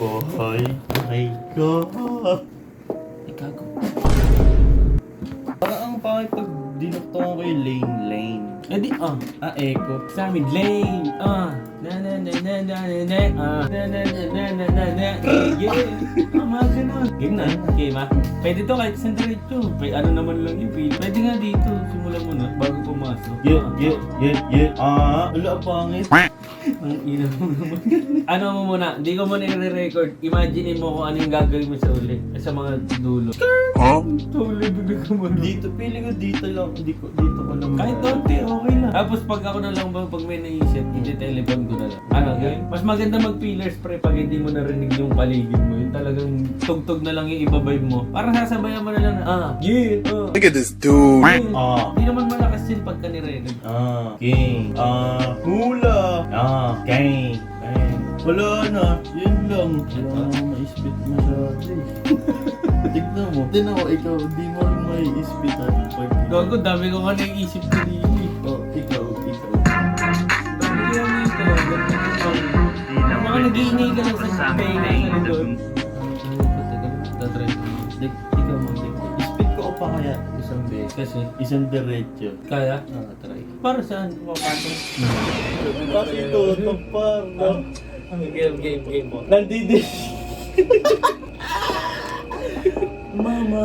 Boy, my God. Ikago. Parang ang pangit pag dinuktungan ko yung lane. Eh di, Echo. sa amin, lane, na na na na na na na, na na na na na na na, yeah, mga ganun. Game na, game ha. Pwede to kahit isang diretso. Ano naman lang yun, pwede nga dito, simulan mo na, bago pumasok. Yeah. Wala pangit. Ang ina mo naman. Ano mo muna, hindi ko muna i-record. Imagine mo kung ano yung gagawin mo sa uli. Sa mga dulo. Tuloy, bigla ka mo. Dito, feeling ko dito lang. Dito ko naman. Kahit konti, okay lang. Tapos pag ako na lang pag may naisip, i-telephone ko na lang. Ano, gawin? Mas maganda mag-filler spray pag hindi mo narinig yung paligid mo. Yung talagang tugtog na lang yung iba-vibe mo. Parang sasabayan mo na lang na, Look at this dude. Hindi naman malakas yun pagka nirinig. King. Hula. Gang. Wala na. Yun lang. Wala na ma-spit masyado eh. Tignan mo. Ikaw, di mo rin ma-spit Gago, dami ko nga naisip ko dito. Ikaw. Dami ko nga nito. Mga nag-iingay ka lang sa pera sa doon. Ikaw mo. Spit ko pa kaya isang beses. Kasi, Isang diretso. kaya? Try. Para saan? Papasok? Kasi ito, tapar na. Game mo. Nandidi. Mama.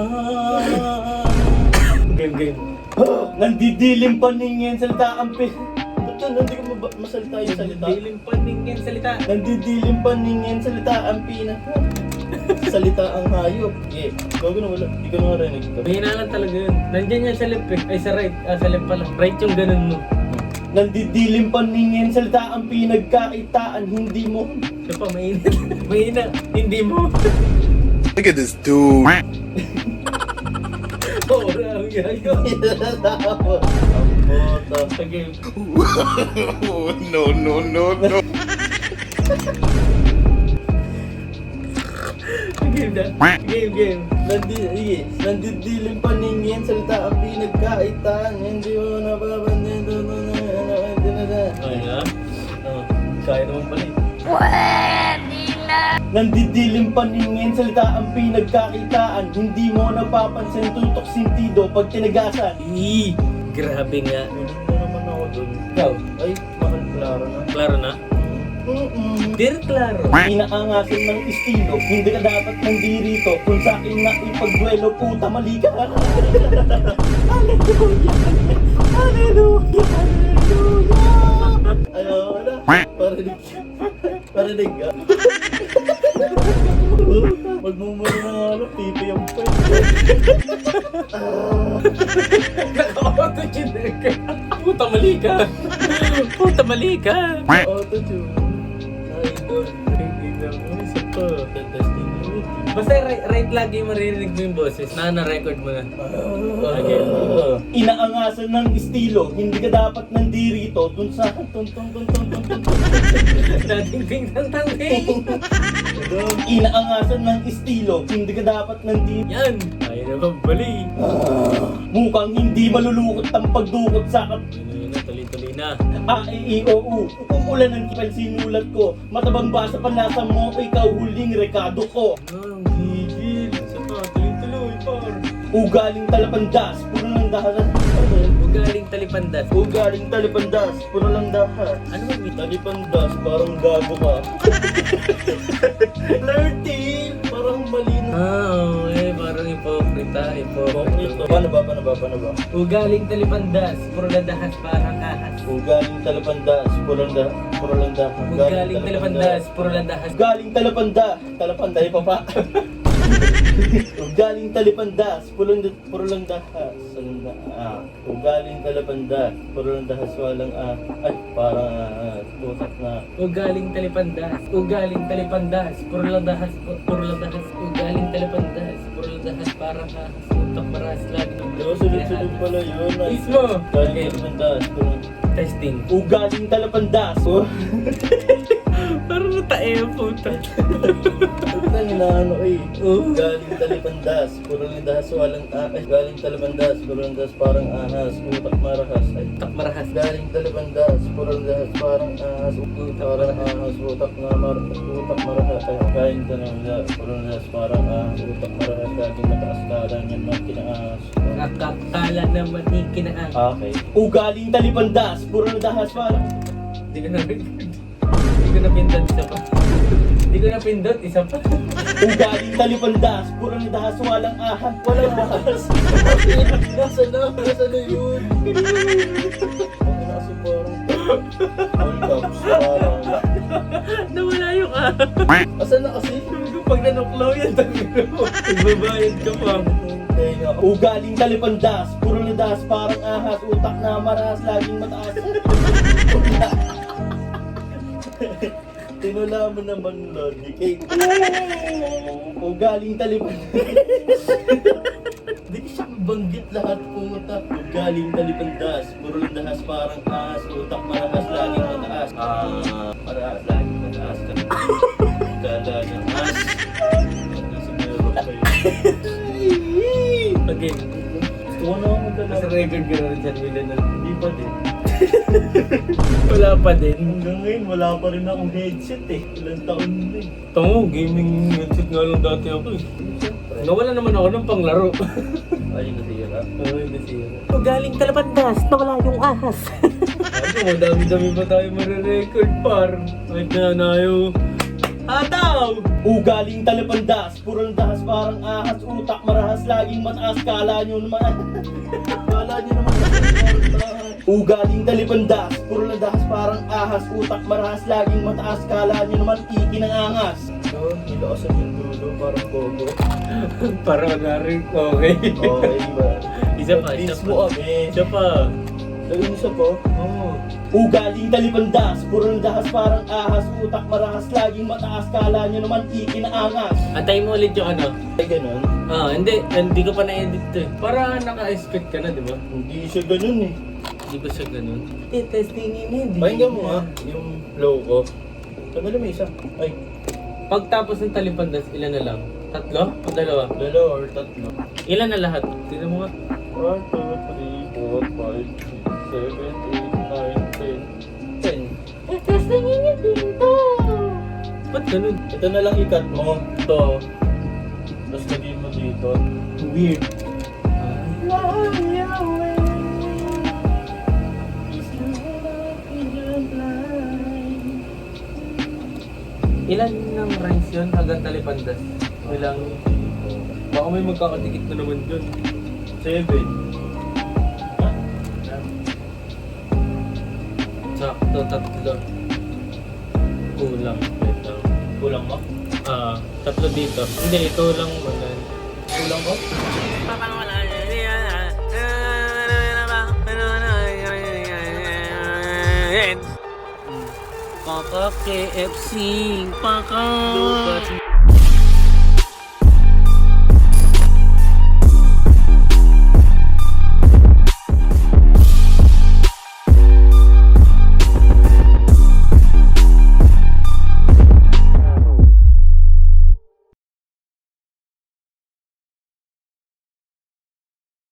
Game. Nandidilim paningin salita ang pin. Ito, hindi ko masalita yung salita. Dilim paningin salita. Nandidilim paningin salita ang pina. Salita ang hayop. Gago na wala. Hindi ko na marinig ito. Mahina lang talaga yun. Nandiyan yan sa left eh. Ay sa right. Sa left pala. Right yung ganun mo. Nandidilim paningin salita ang pinagkakitaan. Hindi mo. Siya pa, mahina. Mahina. Hindi mo. Look at this dude. Oo, ang gago. Ang bota. Sa game. No. Game na. Game. Nandidilim paningin salita ang pinagkaitan. Hindi mo nababansin. Ay nga. Kaya naman pala eh. Nandidilim paningin salita ang pinagkakitaan. Hindi mo napapansin tutok sintido pag tinagasan. Grabe nga. Hindi naman ako dun. Ikaw, Ay, mahal klaro na. klaro na? Dear Claro. Inaangasin ng estilo, hindi ka dapat nandirito. Kung sa akin na ipagduelo, puta mali ka. Hallelujah. Ayaw na. Parinig ka. Magmumuli na nga lang, pipi yung pa. Naka-auto-tune ka. Puta mali ka. Puta mali ka. Auto-tune. Idol. Isa pa. Testing mo. Basta right lagi maririnig mo yung boses. Na-record mo na. Inaangasan ng estilo, hindi ka dapat nandirito dun sa Dating-ting-tang-tang-ting. Inaangasan ng estilo, hindi ka dapat nandirito. Yan. Ayaw naman bali. Mukhang hindi malulukot ang pagdukot sa Yun na, tuloy-tuloy na. A-E-I-O-U. Umulan ng kipal sinulat ko. Matabang basa panlasa mo, ikaw huling rekado ko. Ang gigil. Isa pa, tuloy-tuloy, par. Ugaling talapandas, puro lang daharan. Ugaling talipandas. Ugaling talipandas, puro lang dahat. Ano ba may Talipandas, parang gago ka. Flirting, parang mali na. Okay. Parang hipokrita. Paano ba? Ugaling talipandas. Puro ladahas parang ahas. Ugaling talapandas, puro lang dahat. Ugaling talipandas. Puro ladahas. Galing talapanday pa pa. Ugaling talipandas, puro lang dahas. Ugaling talapandas, puro lang dahas, walang ay, parang tutak na. Ugaling talipandas. Ugaling talipandas. Puro ladahas. Ugaling talipandas. Puro ladahas parang ahas. Utak maras lagi. Sunod pala yun. Mismo. Ugaling talapandas, Testing. Ugaling talapandas. Parang natae ang puta. Huwag nang inaano eh. Galing talipandas, puro lidas, walang galing talipandas, puro lidas, parang ahas, utak marahas. Ay, Tak marahas. galing talipandas, puro lidas, parang ahas, parang ahas, utak marahas. Ay, galing talipandas, puro lidas, parang ahas, utak marahas, laging mataas kala niyan magkinaas. Nakakala naman ikinaan. Okay. Galing talipandas, puro lidas, parang... Hindi ko na Hindi ko napindot isa pa. Hindi ko napindot isa pa. Galing talipandas, puro lidas, walang ahas, walang ahas. Nasa na yun? Ang nasa parang... All caps, parang... Nawala yung ah. Asan na kasi? Pag nanuklaw yan, magbabayad ka pa. Galing talipandas, puro lidas, parang ahas, utak na maras, laging mataas. Tinula mo naman, Lodi. Galing talipandas. Di siya banggit lahat, puta. Galing talipandas, puro lidas, parang ahas, utak marahas, laging mataas. Marahas, laging mataas. Kala ng ahas. Nasa meron kayo. Okay. Gusto ko na ako magdala. Nasa record ka na rin dyan, Willan. Hindi pa din. Wala pa din. Hanggang ngayon, wala pa rin akong headset eh. Ilang taon na eh. Tango, gaming headset nga lang dati ako eh. Nawala naman ako ng panglaro. Ayun na siya na. Ay, nasira. Galing Talabandas, nawala yung ahas. Ano, madami-dami pa tayo marirecord par. Kahit na nayo. Hataw! Galing talipandas, puro lidas, parang ahas, utak marahas, laging mataas, kala nyo naman. Kala nyo naman. Galing talipandas, puro lidas, parang ahas, utak marahas, laging mataas, kala nyo naman, ikinangangas. Nilakasan yung dulo, parang bobo. Para na rin. Okay. Okay ba? Isa pa, isa Please mo pa. kami. Isa pa. Lagyan isa po. Oo. Galing talipandas, puro lidas, parang ahas, utak marahas, laging mataas, kala nyo naman, ikinangangas. Antayin mo ulit yung ano. Ay, ganun. Hindi ko pa na-edit to eh. Para naka-expect ka na, di ba? Hindi siya ganun eh. Hindi ko siya ganun. Testingin eh. Pakinggan mo nga yung flow ko. Sandali may isa. Ay, Pagtapos ng talipandas, ilan na lang? 3 o 2? dalawa or tatlo. Ilan na lahat? Tignan mo nga. 1, 2, 3, 4, 5, 6, 7, 8, 9, 10. 10. Testingin niyo dito. Ba't ganun? Ito na lang ikat mo. Ito. Tapos lagyan mo dito. Weird. Ilan ng rhymes yun hanggang talipandas? Ilang... Baka may magkakadikit na naman dun. 7. Sakto, 3. Kulang. Ito. Kulang mo? 3 dito. Hindi, ito lang manan. Kulang mo? Paka KFC, paka. Lucas